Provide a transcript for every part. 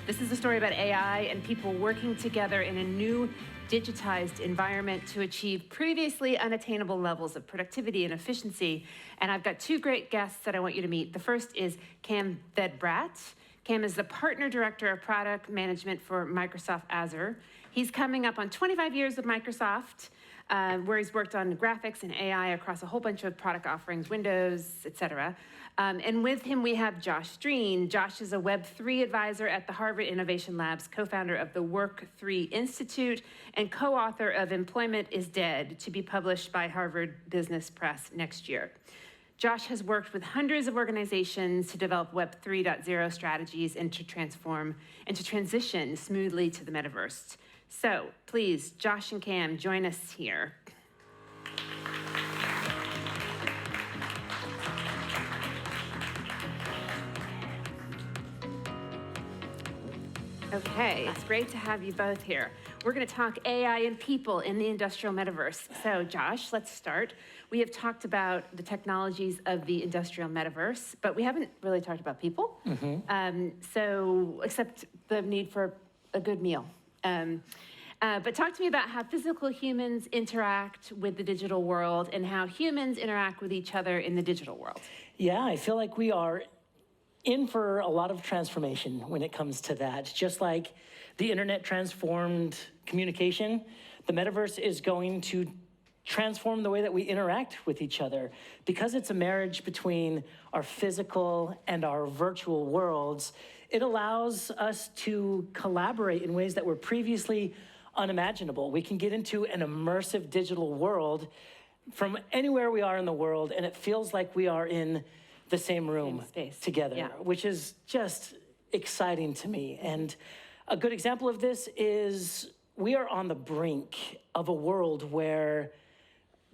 This is a story about AI and people working together in a new digitized environment to achieve previously unattainable levels of productivity and efficiency. And I've got two great guests that I want you to meet. The first is Cam Vedbrat. Cam is the Partner Director of Product Management for Microsoft Azure. He's coming up on 25 years with Microsoft, where he's worked on graphics and AI across a whole bunch of product offerings, Windows, et cetera. And with him, we have Josh Drean. Josh is a Web3 advisor at the Harvard Innovation Labs, co-founder of the Work3 Institute, and co-author of Employment is Dead, to be published by Harvard Business Press next year. Josh has worked with hundreds of organizations to develop Web 3.0 strategies and to transform and to transition smoothly to the metaverse. So please, Josh and Cam, join us here. Okay, it's great to have you both here. We're going to talk AI and people in the industrial metaverse. So Josh, let's start. We have talked about the technologies of the industrial metaverse, but we haven't really talked about people. So except the need for a good meal. But talk to me about how physical humans interact with the digital world and how humans interact with each other in the digital world. Yeah, I feel like we are in for a lot of transformation when it comes to that. Just like the internet transformed communication, the metaverse is going to transform the way that we interact with each other. Because it's a marriage between our physical and our virtual worlds, it allows us to collaborate in ways that were previously unimaginable. We can get into an immersive digital world from anywhere we are in the world, and it feels like we are in the same room together, which is just exciting to me. And a good example of this is we are on the brink of a world where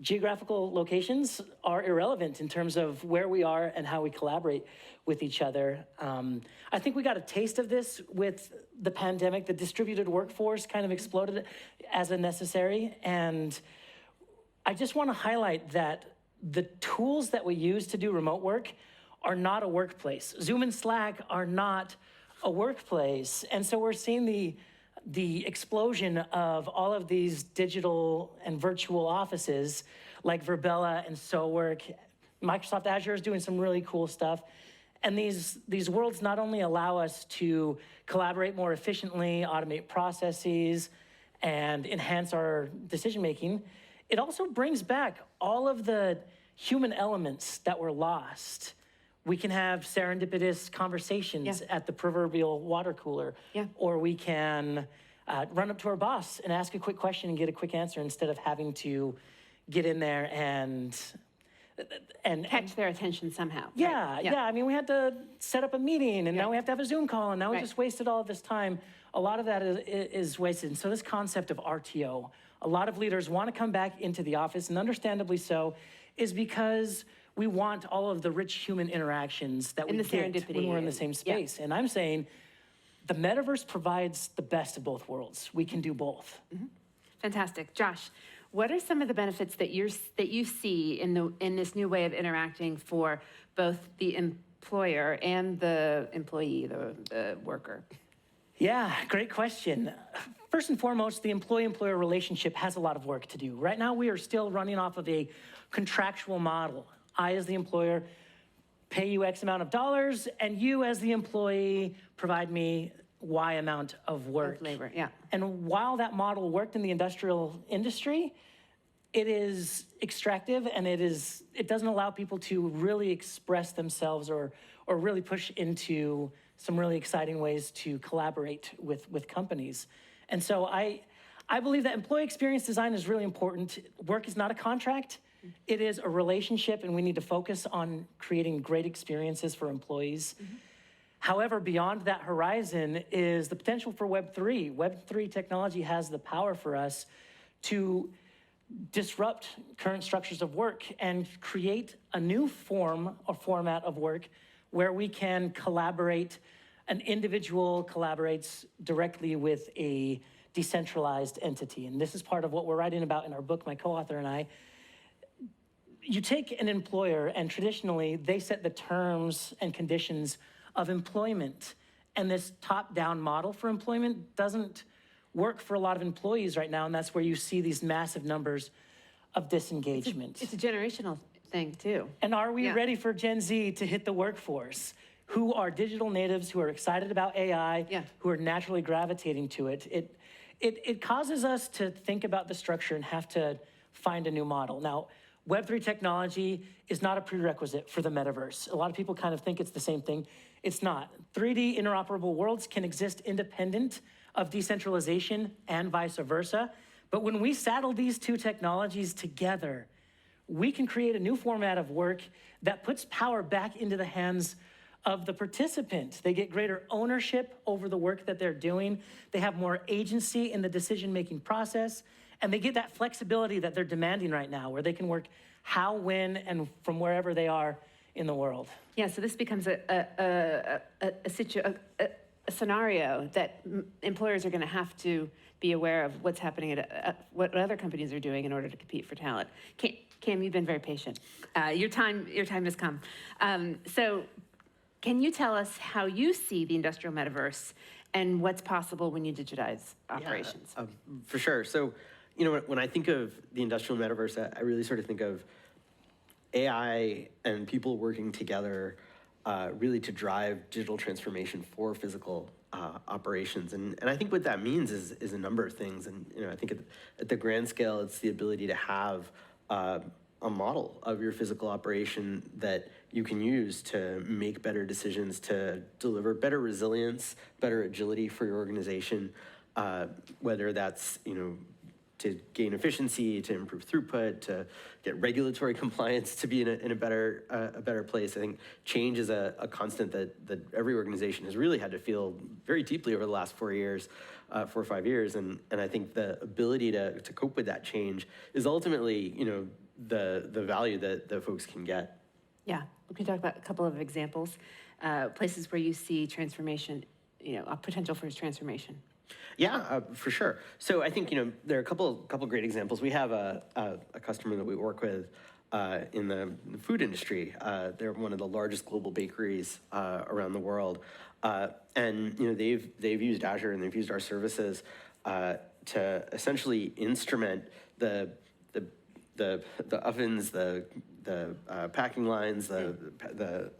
geographical locations are irrelevant in terms of where we are and how we collaborate with each other. I think we got a taste of this with the pandemic. The distributed workforce kind of exploded as a necessary. And I just want to highlight that the tools that we use to do remote work are not a workplace. Zoom and Slack are not a workplace. And so we're seeing the explosion of all of these digital and virtual offices like Verbella and SoWork. Microsoft Azure is doing some really cool stuff. And these worlds not only allow us to collaborate more efficiently, automate processes, and enhance our decision-making, it also brings back all of the human elements that were lost. We can have serendipitous conversations at the proverbial water cooler, or we can run up to our boss and ask a quick question and get a quick answer instead of having to get in there and catch their attention somehow. Yeah, right? I mean, we had to set up a meeting, and now we have to have a Zoom call, and now we just wasted all of this time. A lot of that is wasted. And so this concept of RTO, a lot of leaders want to come back into the office, and understandably so, is because we want all of the rich human interactions that we get when we're in the same space. And I'm saying the metaverse provides the best of both worlds. We can do both. Fantastic. Josh, what are some of the benefits that you see in this new way of interacting for both the employer and the employee, the worker? Yeah, great question. First and foremost, the employee-employer relationship has a lot of work to do. Right now, we are still running off of a contractual model. I, as the employer, pay you X amount of dollars, and you, as the employee, provide me Y amount of work. Of labor, And while that model worked in the industrial industry, it is extractive, and it doesn't allow people to really express themselves or really push into some really exciting ways to collaborate with companies. And so I believe that employee experience design is really important. Work is not a contract. It is a relationship, and we need to focus on creating great experiences for employees. However, beyond that horizon is the potential for Web3. Web3 technology has the power for us to disrupt current structures of work and create a new form or format of work where we can collaborate. An individual collaborates directly with a decentralized entity. And this is part of what we're writing about in our book, my co-author and I. You take an employer, and traditionally, they set the terms and conditions of employment. And this top-down model for employment doesn't work for a lot of employees right now, and that's where you see these massive numbers of disengagement. It's a generational thing, too. And are we ready for Gen Z to hit the workforce? Who are digital natives, who are excited about AI, who are naturally gravitating to it? It causes us to think about the structure and have to find a new model. Now, Web3 technology is not a prerequisite for the metaverse. A lot of people kind of think it's the same thing. It's not. 3D interoperable worlds can exist independent of decentralization and vice versa. But when we saddle these two technologies together, we can create a new format of work that puts power back into the hands of the participant. They get greater ownership over the work that they're doing. They have more agency in the decision-making process, and they get that flexibility that they're demanding right now, where they can work how, when, and from wherever they are in the world. Yeah, so this becomes a scenario that employers are going to have to be aware of what's happening at what other companies are doing in order to compete for talent. Cam, you've been very patient. Your time has come. So can you tell us how you see the industrial metaverse and what's possible when you digitize operations? Yeah, for sure. So, when I think of the industrial metaverse, I really sort of think of AI and people working together really to drive digital transformation for physical operations. And I think what that means is a number of things. And I think at the grand scale, it's the ability to have a model of your physical operation that you can use to make better decisions, to deliver better resilience, better agility for your organization, whether that's, to gain efficiency, to improve throughput, to get regulatory compliance to be in a better place. I think change is a constant that every organization has really had to feel very deeply over the last 4 years, 4 or 5 years. And I think the ability to cope with that change is ultimately, the value that the folks can get. Yeah, we can talk about a couple of examples, places where you see transformation, a potential for transformation. Yeah, for sure. So I think, there are a couple great examples. We have a customer that we work with in the food industry. They're one of the largest global bakeries around the world. And, they've used Azure and they've used our services to essentially instrument the ovens, the packing lines, the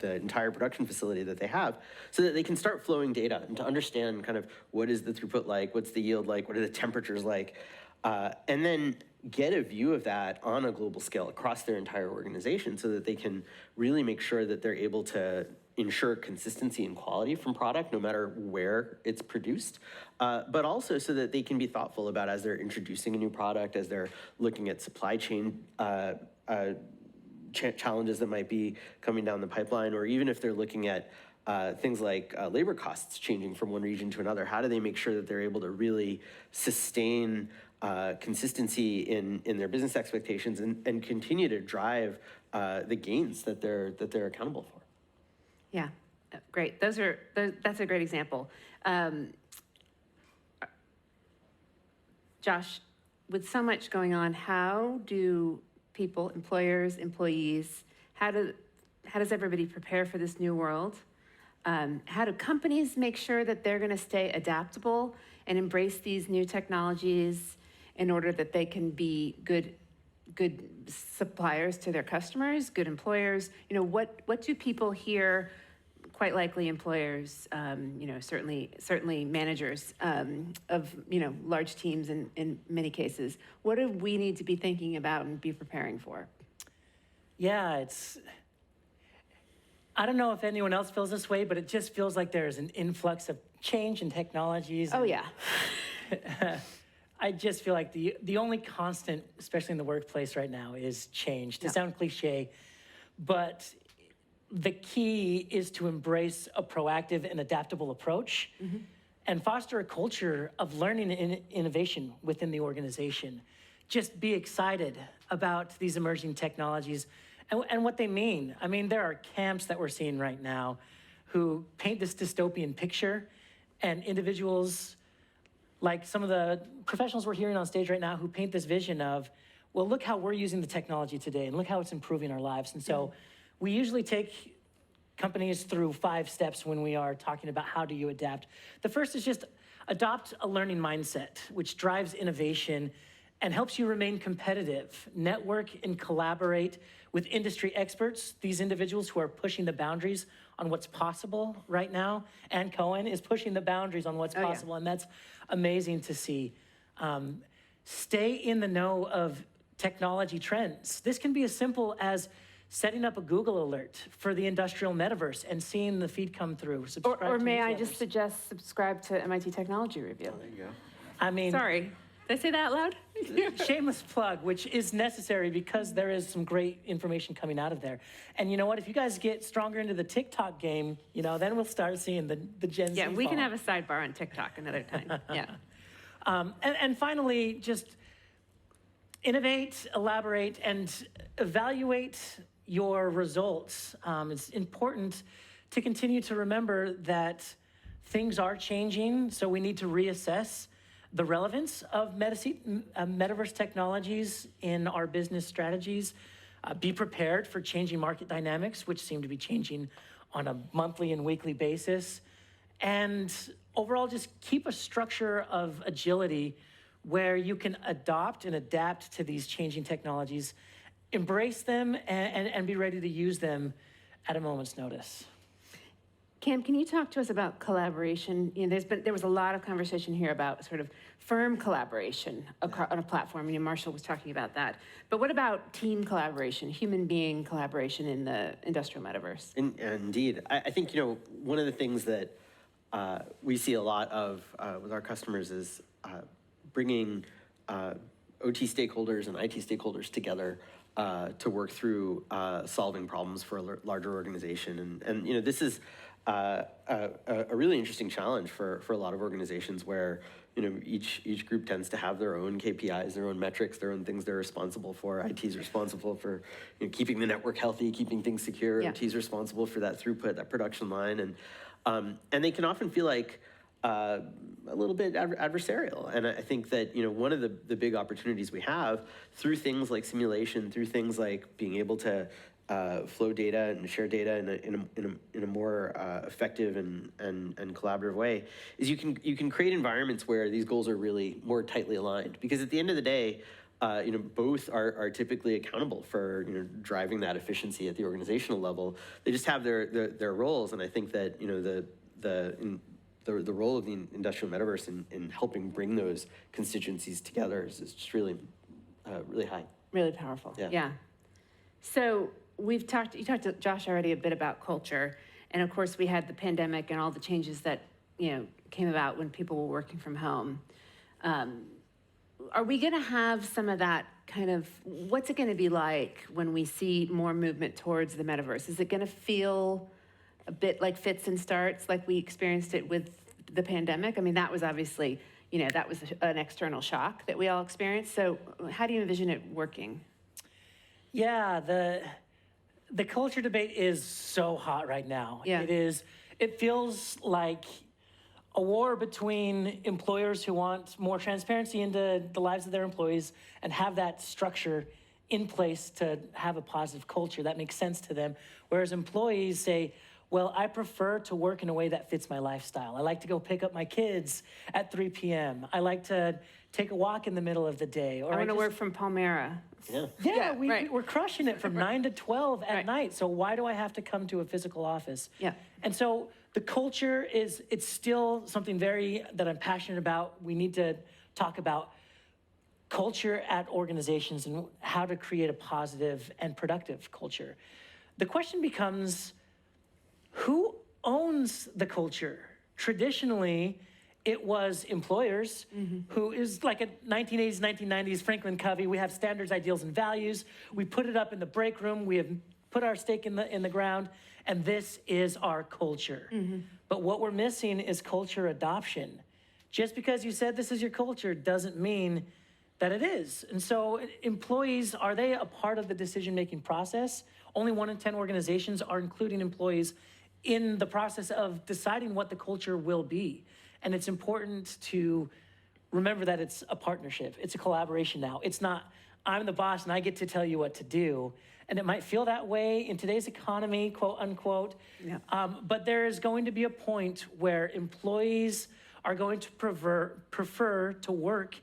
entire production facility that they have, so that they can start flowing data and to understand kind of what is the throughput like, what's the yield like, what are the temperatures like, and then get a view of that on a global scale across their entire organization so that they can really make sure that they're able to ensure consistency and quality from product no matter where it's produced, but also so that they can be thoughtful about as they're introducing a new product, as they're looking at supply chain challenges that might be coming down the pipeline, or even if they're looking at things like labor costs changing from one region to another. How do they make sure that they're able to really sustain consistency in their business expectations and continue to drive the gains that they're accountable for? Yeah, great. That's a great example. Josh, with so much going on, how do people, employers, employees, how does everybody prepare for this new world? How do companies make sure that they're going to stay adaptable and embrace these new technologies in order that they can be good suppliers to their customers, good employers? What do people here, quite likely employers, certainly managers of, large teams in many cases, what do we need to be thinking about and be preparing for? Yeah, I don't know if anyone else feels this way, but it just feels like there's an influx of change in technologies. Oh, yeah. I just feel like the only constant, especially in the workplace right now, is change. To sound cliche, but the key is to embrace a proactive and adaptable approach and foster a culture of learning and innovation within the organization. Just be excited about these emerging technologies and what they mean. I mean, there are camps that we're seeing right now who paint this dystopian picture, and individuals like some of the professionals we're hearing on stage right now who paint this vision of, well, look how we're using the technology today and look how it's improving our lives. And so we usually take companies through 5 steps when we are talking about how do you adapt. The first is just adopt a learning mindset, which drives innovation and helps you remain competitive. Network and collaborate with industry experts, these individuals who are pushing the boundaries on what's possible right now. And Cohen is pushing the boundaries on what's possible, and that's amazing to see. Stay in the know of technology trends. This can be as simple as setting up a Google alert for the industrial metaverse and seeing the feed come through. Or may I just suggest subscribe to MIT Technology Review? There you go. I mean, Sorry, did I say that out loud? shameless plug, which is necessary because there is some great information coming out of there. And you know what? If you guys get stronger into the TikTok game, you know, then we'll start seeing the Gen Z. Yeah, we can fall. have a sidebar on TikTok another time. Yeah. And finally, just innovate, elaborate, and evaluate your results. It's important to continue to remember that things are changing, so we need to reassess the relevance of metaverse technologies in our business strategies. Be prepared for changing market dynamics, which seem to be changing on a monthly and weekly basis. And overall, just keep a structure of agility where you can adopt and adapt to these changing technologies, embrace them, and be ready to use them at a moment's notice. Cam, can you talk to us about collaboration? You know, there was a lot of conversation here about sort of firm collaboration on a platform. You know, Marshall was talking about that. But what about team collaboration, human being collaboration in the industrial metaverse? Indeed. I think, you know, one of the things that we see a lot of with our customers is bringing OT stakeholders and IT stakeholders together to work through solving problems for a larger organization. And you know, this is a really interesting challenge for a lot of organizations where, you know, each group tends to have their own KPIs, their own metrics, their own things they're responsible for. IT is responsible for, you know, keeping the network healthy, keeping things secure. Yeah. OT is responsible for that throughput, that production line. And they can often feel like a little bit adversarial. And I think that, you know, one of the big opportunities we have through things like simulation, through things like being able to flow data and share data in a more effective and collaborative way, is you can create environments where these goals are really more tightly aligned. Because at the end of the day, you know, both are typically accountable for, you know, driving that efficiency at the organizational level. They just have their roles, and I think that, you know, the role of the industrial metaverse in helping bring those constituencies together is just really high. Really powerful. Yeah. So you talked to Josh already a bit about culture, and of course we had the pandemic and all the changes that, you know, came about when people were working from home. Are we going to have some of that kind of, what's it going to be like when we see more movement towards the metaverse? Is it going to feel a bit like fits and starts, like we experienced it with the pandemic? I mean, that was obviously, you know, that was an external shock that we all experienced. So how do you envision it working? Yeah, the culture debate is so hot right now. Yeah. It feels like a war between employers who want more transparency into the lives of their employees and have that structure in place to have a positive culture that makes sense to them. Whereas employees say, well, I prefer to work in a way that fits my lifestyle. I like to go pick up my kids at 3 p.m. I like to take a walk in the middle of the day. Or I want to work from Palmyra. Yeah, right. we're crushing it from 9 to 12 at Right. night. So why do I have to come to a physical office? Yeah. And so the culture it's still something that I'm passionate about. We need to talk about culture at organizations and how to create a positive and productive culture. The question becomes, who owns the culture? Traditionally, it was employers, who is like a 1980s, 1990s Franklin Covey. We have standards, ideals, and values. We put it up in the break room. We have put our stake in the ground, and this is our culture. But what we're missing is culture adoption. Just because you said this is your culture doesn't mean that it is. And so employees, are they a part of the decision-making process? Only 1 in 10 organizations are including employees in the process of deciding what the culture will be. And it's important to remember that it's a partnership. It's a collaboration now. It's not, I'm the boss and I get to tell you what to do. and it might feel that way in today's economy, quote unquote. Yeah. But there is going to be a point where employees are going to prefer to work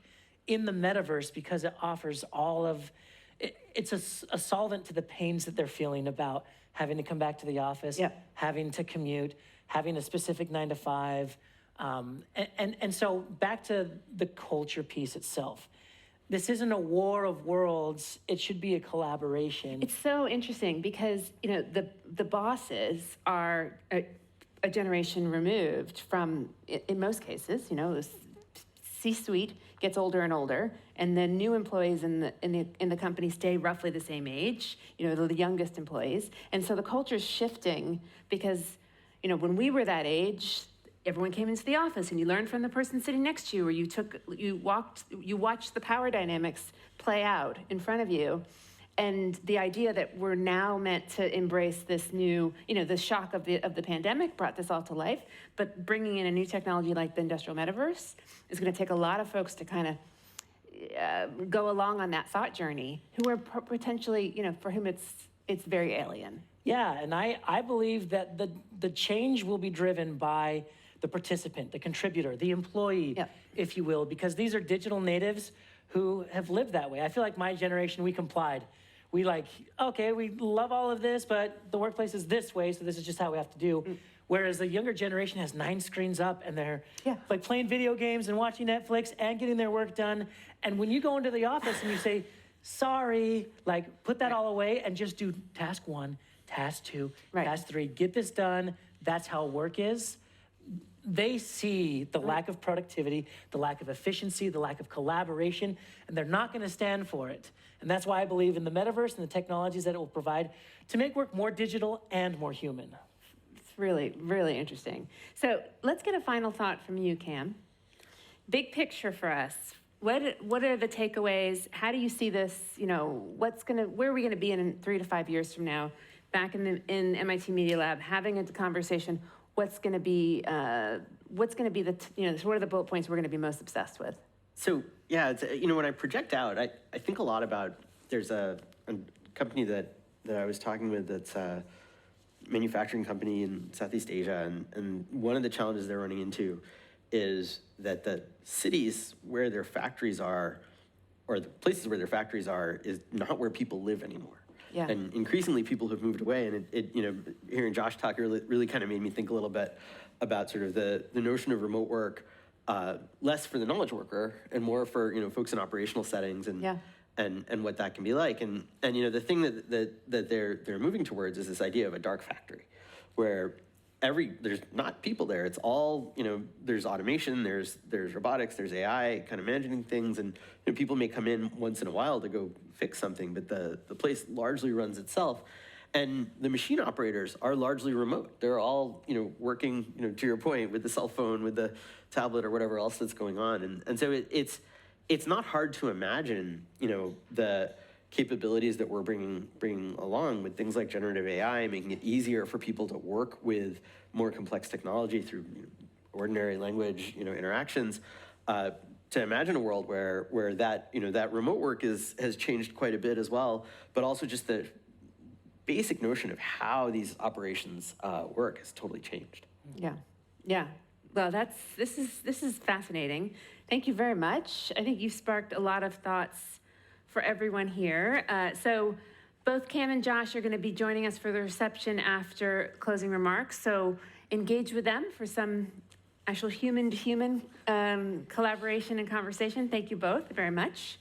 in the metaverse because it offers all of, it's a solvent to the pains that they're feeling about having to come back to the office, Yeah. having to commute, having a specific 9 to 5. And so back to the culture piece itself. This isn't a war of worlds. It should be a collaboration. It's so interesting because, you know, the bosses are a generation removed from, in most cases, you know, the C-suite gets older and older, and then new employees in the company stay roughly the same age, you know, the youngest employees. And so the culture's shifting because, you know, when we were that age, everyone came into the office and you learned from the person sitting next to you, or you watched the power dynamics play out in front of you. And the idea that we're now meant to embrace this new, you know, the shock of the pandemic brought this all to life, but bringing in a new technology like the industrial metaverse is going to take a lot of folks to kind of go along on that thought journey, who are potentially, you know, for whom it's very alien. Yeah, and I believe that the change will be driven by the participant, the contributor, the employee, Yep. if you will, because these are digital natives who have lived that way. I feel like my generation, we complied. We okay, we love all of this, but the workplace is this way, so this is just how we have to do. Whereas the younger generation has 9 screens up and they're like playing video games and watching Netflix and getting their work done. And when you go into the office and you say, sorry, like put that all away and just do task 1, task 2, task 3, get this done. That's how work is. They see the lack of productivity, the lack of efficiency, the lack of collaboration, and they're not going to stand for it. And that's why I believe in the metaverse and the technologies that it will provide to make work more digital and more human. It's really, really interesting. So let's get a final thought from you, Cam. Big picture for us. What are the takeaways? How do you see this? You know, where are we gonna be in 3 to 5 years from now? Back in MIT Media Lab, having a conversation. What's gonna be the what are the bullet points we're gonna be most obsessed with? So yeah, it's, you know, when I project out, I think a lot about, there's a company that I was talking with that's a manufacturing company in Southeast Asia, and one of the challenges they're running into is that the cities where their factories are, or the places where their factories are, is not where people live anymore. Yeah. And increasingly people have moved away, and it you know, hearing Josh talk really kind of made me think a little bit about sort of the notion of remote work, less for the knowledge worker and more for, you know, folks in operational settings and what that can be like. And you know, the thing that they're moving towards is this idea of a dark factory, where there's not people there. It's all, you know, there's automation, there's robotics, there's AI kind of managing things, and you know, people may come in once in a while to go fix something, but the place largely runs itself. And the machine operators are largely remote. They're all, you know, working, you know, to your point, with the cell phone, with the tablet, or whatever else that's going on. And so it's not hard to imagine, you know, the capabilities that we're bringing along with things like generative AI, making it easier for people to work with more complex technology through, you know, ordinary language, you know, interactions. To imagine a world where that, you know, that remote work has changed quite a bit as well, but also just the basic notion of how these operations work has totally changed. Yeah. Well, this is fascinating. Thank you very much. I think you've sparked a lot of thoughts for everyone here. So both Cam and Josh are going to be joining us for the reception after closing remarks. So engage with them for some actual human-to-human collaboration and conversation. Thank you both very much.